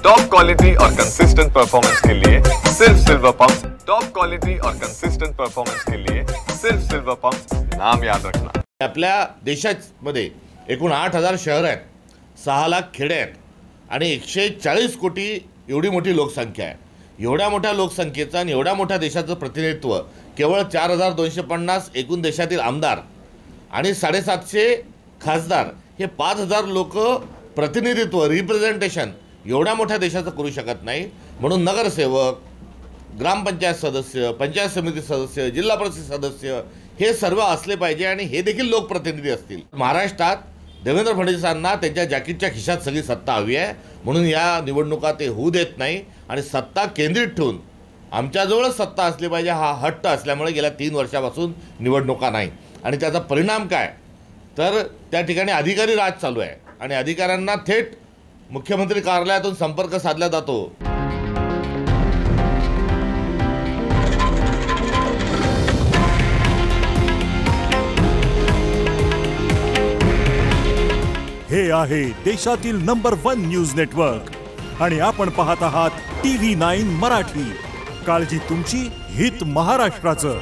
Top quality और consistent performance के लिए सिर्फ सिल्वर पंप्स। टॉप क्वालिटी और कंसिस्टेंट परफॉर्मेंस के लिए सिर्फ सिल्वर पंप्स, नाम याद रखना। आपल्या देशामध्ये एकूण 8,000 शहर आहेत, 6 लाख खेडे आहेत आणि 140 कोटी एवढी मोठी लोकसंख्या आहे। एवढ्या मोठ्या लोकसंख्येचं आणि एवढ्या मोठ्या देशाचं प्रतिनिधित्व केवळ 4,250 एकूण देशातील आमदार आणि 750 खासदार हे 5,000 लोक प्रतिनिधित्व रिप्रेझेंटेशन एवढ्या मोठ्या देशाचं करू शकत नाही। म्हणून नगरसेवक, ग्रामपंचायत सदस्य, पंचायत समिती सदस्य, जिल्हा परिषद सदस्य हे सर्व असले पाहिजे आणि हे देखील लोकप्रतिनिधी असतील। महाराष्ट्रात देवेंद्र फडणवीसांना त्यांच्या जॅकेटच्या खिशात सगळी सत्ता हवी आहे, म्हणून या निवडणुका ते होऊ देत नाही आणि सत्ता केंद्रित ठेवून आमच्याजवळच सत्ता असली पाहिजे हा हट्ट असल्यामुळे गेल्या 3 वर्षापासून निवडणुका नाही। आणि त्याचा परिणाम काय तर त्या ठिकाणी अधिकारी राज चालू आहे आणि अधिकाऱ्यांना थेट मुख्यमंत्री कार्यालयातून संपर्क साधला जातो। हे आहे देशातील नंबर 1 न्यूज नेटवर्क आणि आपण पाहत आहात TV9 मराठी। काळजी तुमची, हित महाराष्ट्राचं।